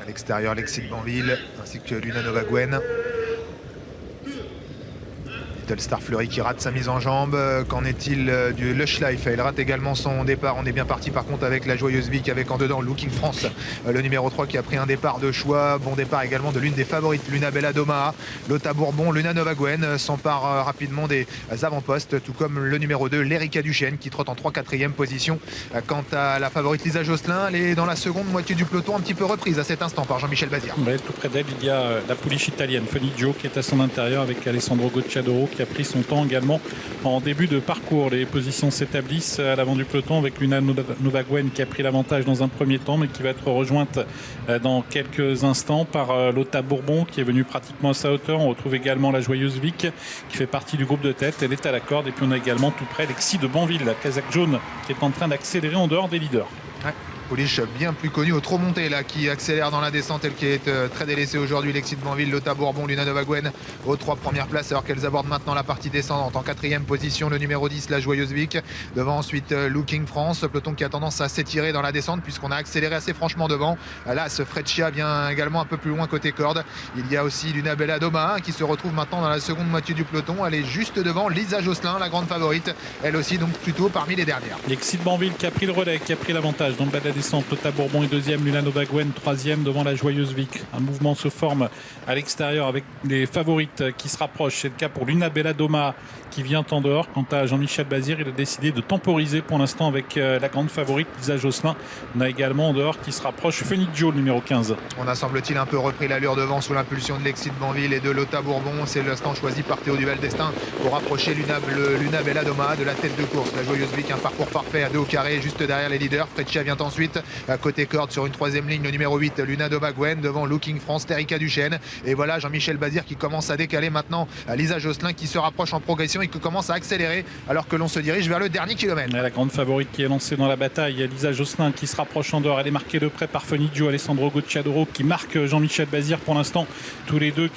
À l'extérieur, Lexi de Banville ainsi que Luna Novaguen. Little Star Fleury qui rate sa mise en jambe. Qu'en est-il du Lush Life? Elle rate également son départ. On est bien parti par contre avec la Joyeuse Vic, avec en dedans Looking France, le numéro 3 qui a pris un départ de choix. Bon départ également de l'une des favorites, Luna Bella Doma. Lota Bourbon, Luna Novaguen s'empare rapidement des avant-postes, tout comme le numéro 2, l'Erika Duchesne, qui trotte en 3-4e position. Quant à la favorite Lisa Josselin, elle est dans la seconde moitié du peloton, un petit peu reprise à cet instant par Jean-Michel Bazir. Ouais, tout près d'elle, il y a la pouliche italienne, Funny Joe, qui est à son intérieur avec Alessandro Gocciadoro, qui a pris son temps également en début de parcours. Les positions s'établissent à l'avant du peloton avec Luna Novaguen qui a pris l'avantage dans un premier temps, mais qui va être rejointe dans quelques instants par Lota Bourbon, qui est venue pratiquement à sa hauteur. On retrouve également la Joyeuse Vic qui fait partie du groupe de tête. Elle est à la corde. Et puis on a également tout près Lexi de Banville, la casaque jaune, qui est en train d'accélérer en dehors des leaders. Ouais. Pouliche bien plus connue au trop monté là, qui accélère dans la descente, elle qui est très délaissée aujourd'hui. Lexi de Banville, Lota Bourbon, Luna Novaguen aux 3 premières places, alors qu'elles abordent maintenant la partie descendante. En 4e position, le numéro 10, la Joyeuse Vic. Devant ensuite Looking France, peloton qui a tendance à s'étirer dans la descente puisqu'on a accéléré assez franchement devant. Là, ce Freccia vient également un peu plus loin côté corde. Il y a aussi Luna Bella Doma qui se retrouve maintenant dans la seconde moitié du peloton. Elle est juste devant Lisa Josselin, la grande favorite. Elle aussi donc plutôt parmi les dernières. Lexi de Banville qui a pris le relais, qui a pris l'avantage dans le bas de la descente. Lota Bourbon est 2e, Luna Novaguen 3e devant la Joyeuse Vic. Un mouvement se forme à l'extérieur avec les favorites qui se rapprochent. C'est le cas pour Luna Bella Doma qui vient en dehors. Quant à Jean-Michel Bazir, il a décidé de temporiser pour l'instant avec la grande favorite Lisa Josselin. On a également en dehors qui se rapproche Funny Joe, le numéro 15. On a semble-t-il un peu repris l'allure devant sous l'impulsion de Lexi de Banville et de Lota Bourbon. C'est l'instant choisi par Théo Duval d'Estaing pour rapprocher Luna Bella Doma de la tête de course. La Joyeuse Vic, un parcours parfait à 2 au carré juste derrière les leaders. Freccia vient ensuite à côté corde sur une 3e ligne, le numéro 8, Luna Novaguen devant Looking France, Erika Duchesne. Et voilà Jean-Michel Bazir qui commence à décaler maintenant Lisa Josselin qui se rapproche en progression et qui commence à accélérer alors que l'on se dirige vers le dernier kilomètre. La grande favorite qui est lancée dans la bataille, Lisa Josselin qui se rapproche en dehors. Elle est marquée de près par Funny Joe, Alessandro Gocciadoro qui marque Jean-Michel Bazir pour l'instant. Toutes les deux,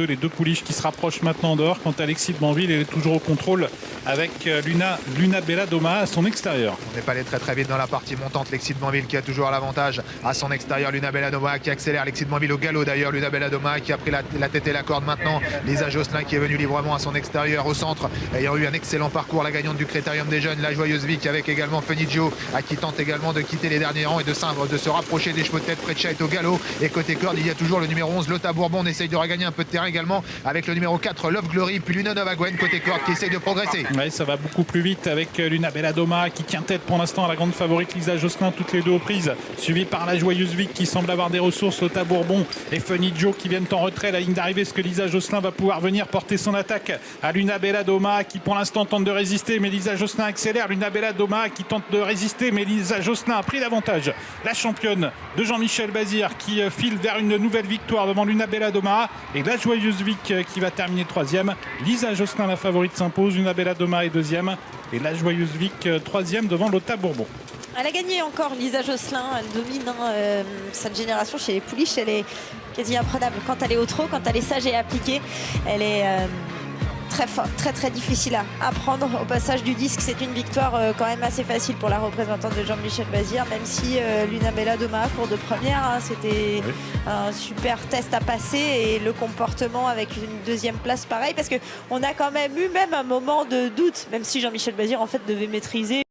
les deux pouliches qui se rapprochent maintenant en dehors. Quant à Lexi de Banville, elle est toujours au contrôle avec Luna Bella Doma à son extérieur. On n'est pas allé très très vite dans la partie montante. Lexi de Banville qui a toujours l'avantage à son extérieur. Luna Bella Doma qui accélère. Lexi de Banville au galop d'ailleurs. Luna Bella Doma qui a pris la tête et la corde maintenant. Lisa Josselin qui est venue librement à son extérieur au centre, ayant eu un excellent parcours, la gagnante du Critérium des Jeunes, la Joyeuse Vic, avec également Funny Joe qui tente également de quitter les derniers rangs et de se rapprocher des chevaux de tête. Freccia est au galop et côté corde il y a toujours le numéro 11 Lota Bourbon. On essaye de regagner un peu de terrain également avec le numéro 4 Love Glory, puis Luna Novaguen côté corde qui essaye de progresser. Oui, ça va beaucoup plus vite avec Luna Bella Doma qui tient tête pour l'instant à la grande favorite Lisa Josselin, toutes les deux aux prises, suivi par la Joyeuse Vic qui semble avoir des ressources. Lota Bourbon et Funny Joe qui viennent en retrait à la ligne d'arrivée. Est-ce que Lisa Josselin va pouvoir venir porter son attaque à Luna Bella Doma qui pour l'instant tente de résister, mais Lisa Josselin accélère. Luna Bella Doma qui tente de résister, mais Lisa Josselin a pris l'avantage. La championne de Jean-Michel Bazir qui file vers une nouvelle victoire devant Luna Bella Doma et la Joyeuse Vic qui va terminer 3e. Lisa Josselin, la favorite, s'impose. Luna Bella Doma est 2e et la Joyeuse Vic 3e devant Lota Bourbon. Elle a gagné encore, Lisa Josselin. Elle domine cette génération chez les pouliches. Elle est quasi imprenable quand elle est au trot, quand elle est sage et appliquée. Elle est très fort, très difficile à prendre. Au passage du disque, c'est une victoire quand même assez facile pour la représentante de Jean-Michel Bazir, même si Luna Bella Doma, cours de première, c'était un super test à passer, et le comportement avec une 2e place pareil, parce qu'on a quand même eu même un moment de doute, même si Jean-Michel Bazir en fait devait maîtriser.